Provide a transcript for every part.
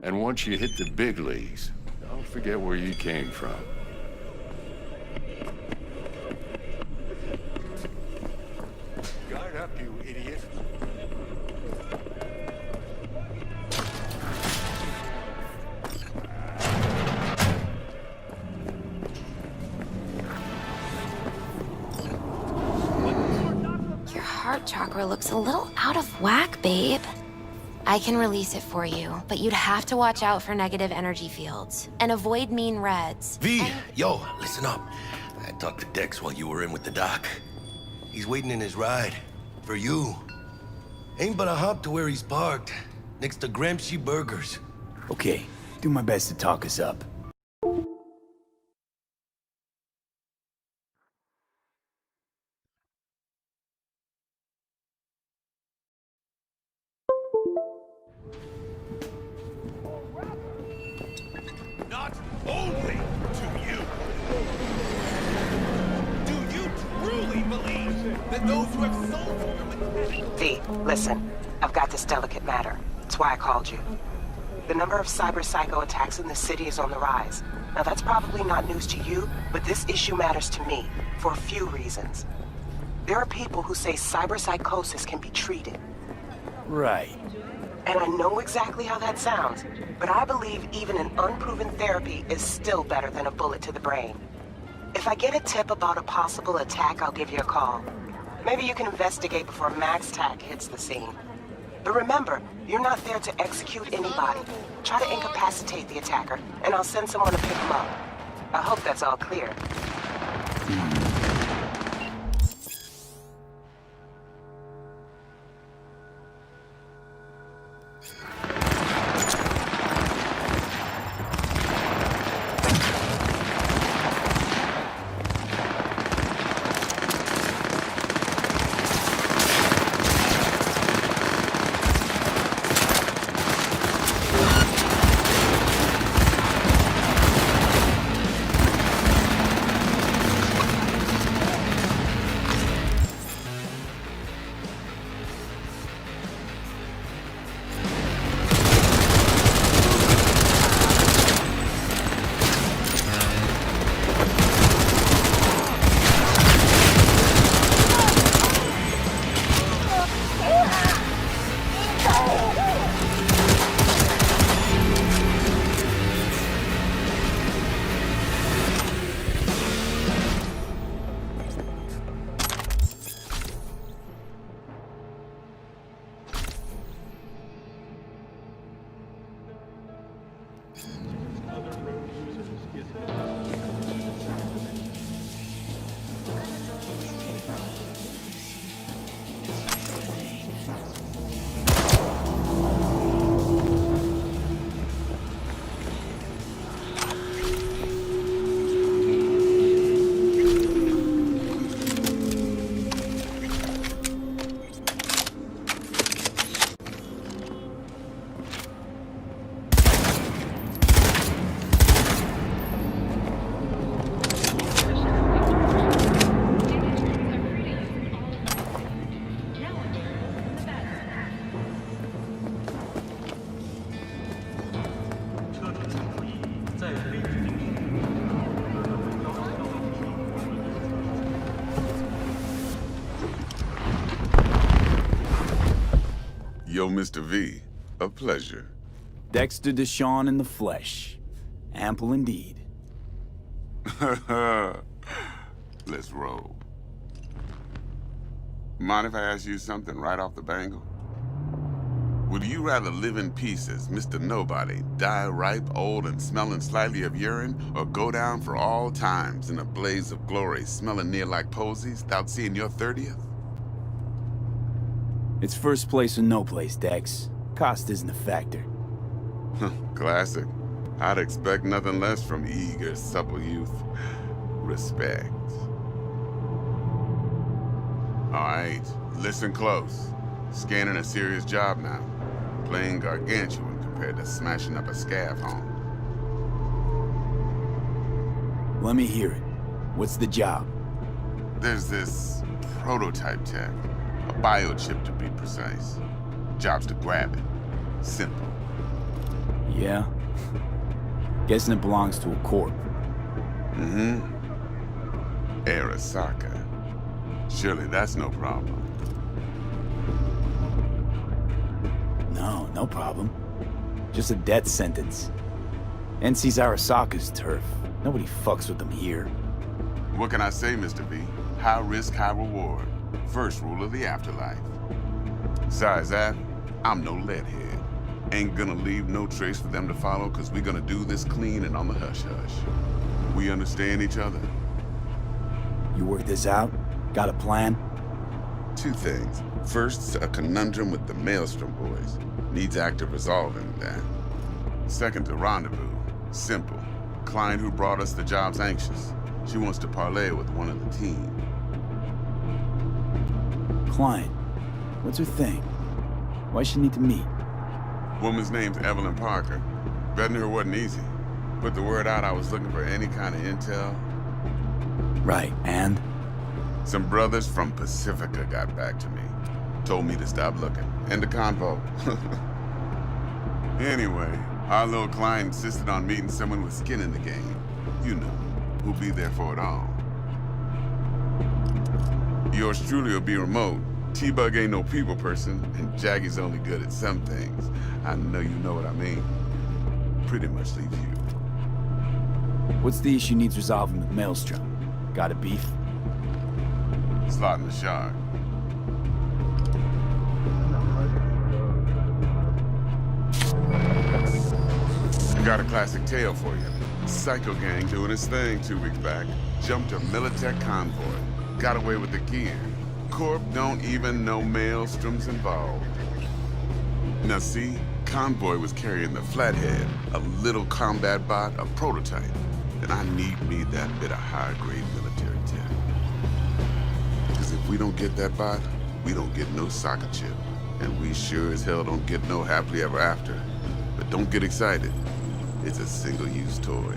And once you hit the big leagues, don't forget where you came from. Guard up, you idiot. Your heart chakra looks a little out of whack, babe. I can release it for you, but you'd have to watch out for negative energy fields and avoid mean reds. V, yo, listen up. I talked to Dex while you were in with the doc. He's waiting in his ride. For you. Ain't but a hop to where he's parked. Next to Gramsci Burgers. Okay, do my best to talk us up. Not only to you. Do you truly believe that those who have sold for your V, listen. I've got this delicate matter. That's why I called you. The number of cyber-psycho attacks in the city is on the rise. Now that's probably not news to you, but this issue matters to me for a few reasons. There are people who say cyber-psychosis can be treated. Right. And I know exactly how that sounds, but I believe even an unproven therapy is still better than a bullet to the brain. If I get a tip about a possible attack, I'll give you a call. Maybe you can investigate before MaxTac hits the scene. But remember, you're not there to execute anybody. Try to incapacitate the attacker, and I'll send someone to pick him up. I hope that's all clear. Yo, Mr. V, a pleasure. Dexter Deshawn in the flesh. Ample indeed. Let's roll. Mind if I ask you something right off the bangle? Would you rather live in pieces, Mr. Nobody, die ripe, old, and smelling slightly of urine, or go down for all times in a blaze of glory, smelling near like posies, without seeing your 30th? It's first place or no place, Dex. Cost isn't a factor. Classic. I'd expect nothing less from eager, supple youth. Respect. All right, listen close. Scanning a serious job now. Playing gargantuan compared to smashing up a scav home. Let me hear it. What's the job? There's this prototype tech. A biochip to be precise. Job's to grab it. Simple. Yeah? Guessing it belongs to a corp. Mm-hmm. Arasaka. Surely that's no problem. No problem. Just a death sentence. NC's Arasaka's turf. Nobody fucks with them here. What can I say, Mr. B? High risk, high reward. First rule of the afterlife. Besides that, I'm no leadhead. Ain't gonna leave no trace for them to follow, cause we gonna do this clean and on the hush-hush. We understand each other? You work this out? Got a plan? Two things. First, a conundrum with the Maelstrom boys. Needs active resolving, that. Second, a rendezvous. Simple. Client who brought us the job's anxious. She wants to parlay with one of the team. Client. What's her thing? Why she need to meet? Woman's name's Evelyn Parker. Betting her wasn't easy. Put the word out I was looking for any kind of intel. Right, and? Some brothers from Pacifica got back to me. Told me to stop looking. End of convo. Anyway, our little client insisted on meeting someone with skin in the game. You know, who'll be there for it all. Yours truly will be remote. T-Bug ain't no people person, and Jaggy's only good at some things. I know you know what I mean. Pretty much leaves you. What's the issue needs resolving with Maelstrom? Got a beef? Slotting the shark. I got a classic tale for you. Psycho gang doing its thing 2 weeks back. Jumped a Militech convoy. Got away with the gear. Corp don't even know Maelstrom's involved. Now see, convoy was carrying the Flathead, a little combat bot, a prototype. And I need me that bit of high-grade military tech. Because if we don't get that bot, we don't get no soccer chip. And we sure as hell don't get no happily ever after. But don't get excited. It's a single-use toy.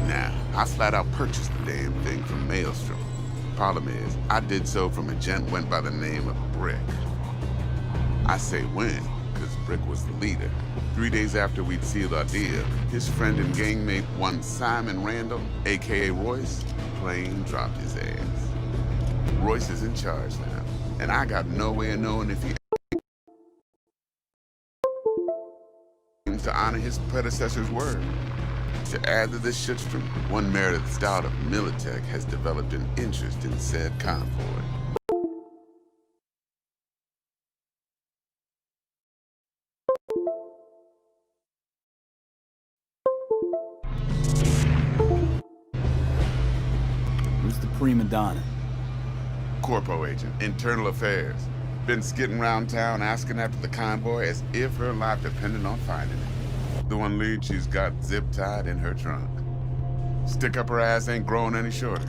Now, I flat out purchased the damn thing from Maelstrom. Problem is, I did so from a gent went by the name of Brick. I say when, because Brick was the leader. 3 days after we'd sealed our deal, his friend and gangmate, one Simon Randall, aka Royce, plain dropped his ass. Royce is in charge now, and I got no way of knowing if he aims to honor his predecessor's word. To add to this shitstorm, one Meredith Stout of Militech has developed an interest in said convoy. Who's the prima donna? Corpo agent, internal affairs. Been skidding around town asking after the convoy as if her life depended on finding it. The one lead she's got zip-tied in her trunk. Stick up her ass ain't growing any shorter,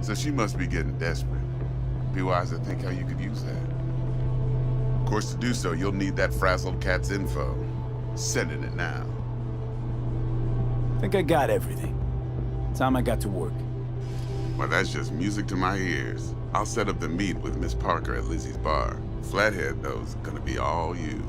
so she must be getting desperate. Be wise to think how you could use that. Of course, to do so, you'll need that frazzled cat's info. Sending it now. Think I got everything. Time I got to work. Well, that's just music to my ears. I'll set up the meet with Miss Parker at Lizzie's bar. Flathead, though, is gonna be all you.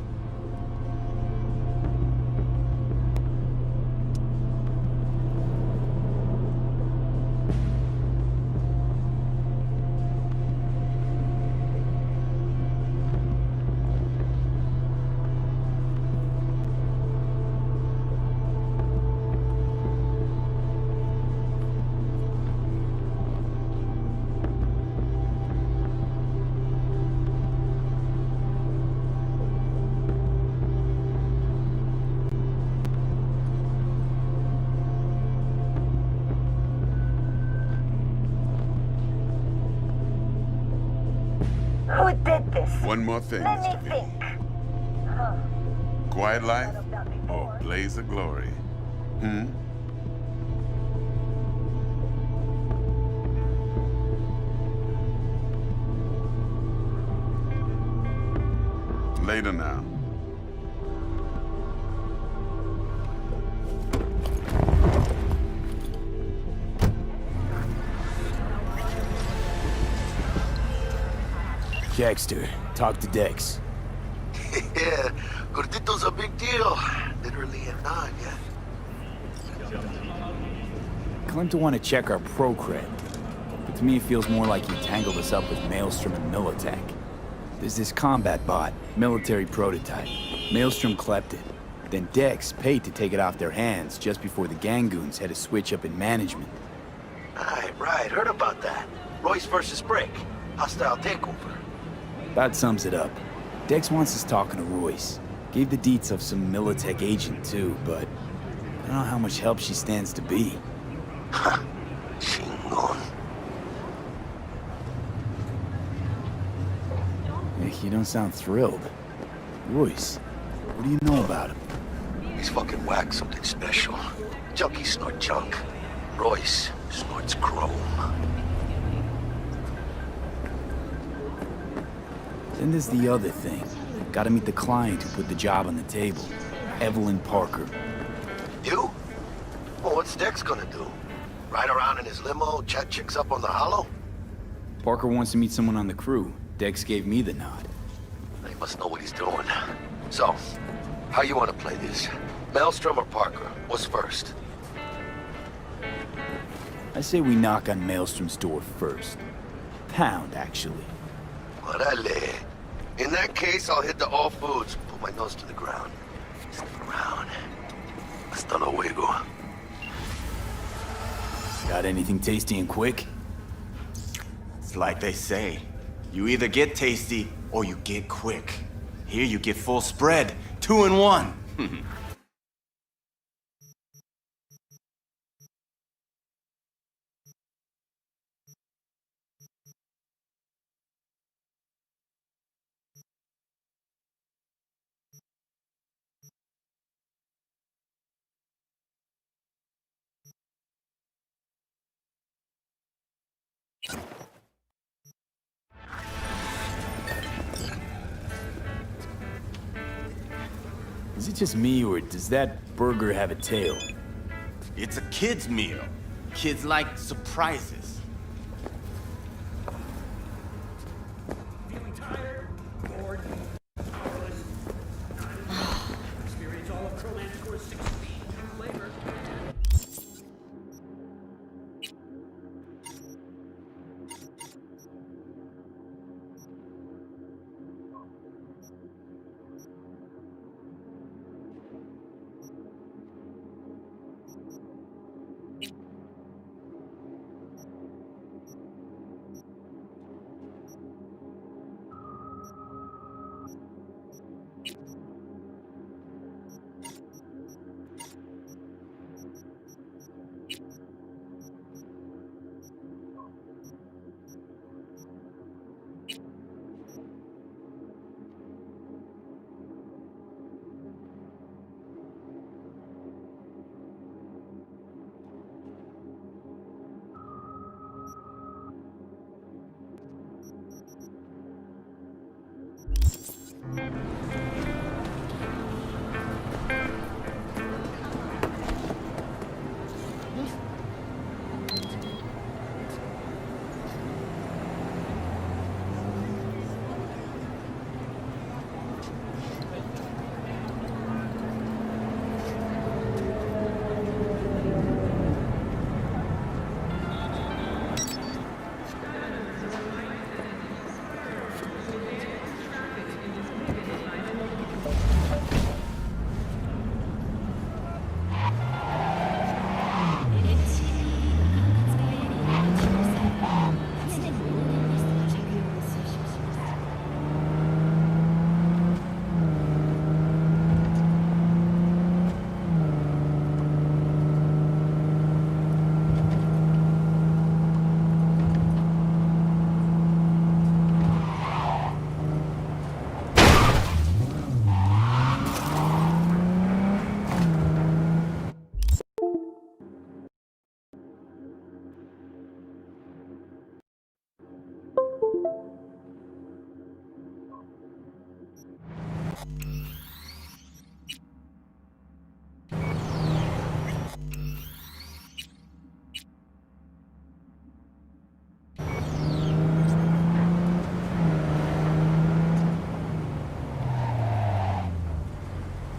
Who did this? One more thing, Let Mr. me V. think. Huh. Quiet life Heard of that or before. blaze of glory? Later now. Jackster, talk to Dex. Yeah, Gordito's a big deal. Literally and not, yeah. Claim to want to check our pro cred, but to me it feels more like he tangled us up with Maelstrom and Militech. There's this combat bot, military prototype. Maelstrom clept it. Then Dex paid to take it off their hands just before the Gangoons had a switch up in management. Right. Heard about that. Royce versus Brick. Hostile takeover. About sums it up. Dex wants us talking to Royce. Gave the deets of some Militech agent too, but I don't know how much help she stands to be. Chingon. You don't sound thrilled. Royce, what do you know about him? He's fucking whack, something special. Junkies snort junk. Royce snorts chrome. Then there's the other thing. Gotta meet the client who put the job on the table. Evelyn Parker. You? Well, what's Dex gonna do? Ride around in his limo, chat chicks up on the hollow? Parker wants to meet someone on the crew. Dex gave me the nod. He must know what he's doing. So, how you want to play this? Maelstrom or Parker? What's first? I say we knock on Maelstrom's door first. Pound, actually. Orale. In that case, I'll hit the all foods. Put my nose to the ground. Stick around. Hasta luego. Got anything tasty and quick? It's like they say. You either get tasty or you get quick. Here you get full spread, 2 in 1. Is it just me, or does that burger have a tail? It's a kid's meal. Kids like surprises. Feeling tired, bored, powerless, experience all of Chromanticore's 6 speed flavor.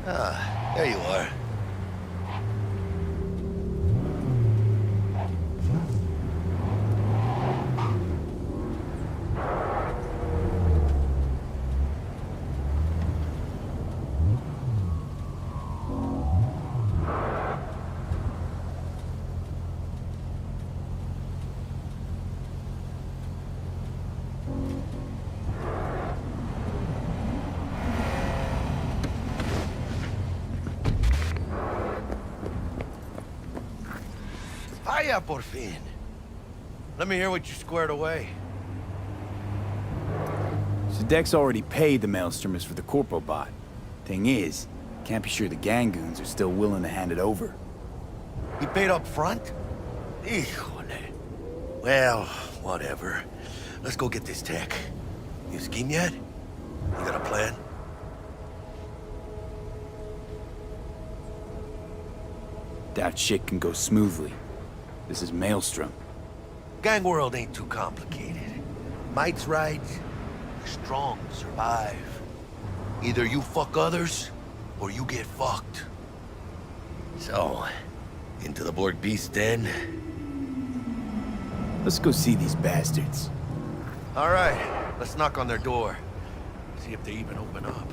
Ah, there you are. Vaya, por fin. Let me hear what you squared away. So Dex already paid the Maelstromers for the Corpo bot. Thing is, can't be sure the Gangoons are still willing to hand it over. He paid up front? Híjole. Well, whatever. Let's go get this tech. You scheme yet? You got a plan? That shit can go smoothly. This is Maelstrom. Gang world ain't too complicated. Might's right. The strong survive. Either you fuck others, or you get fucked. So, into the Borg Beast den? Let's go see these bastards. All right, let's knock on their door. See if they even open up.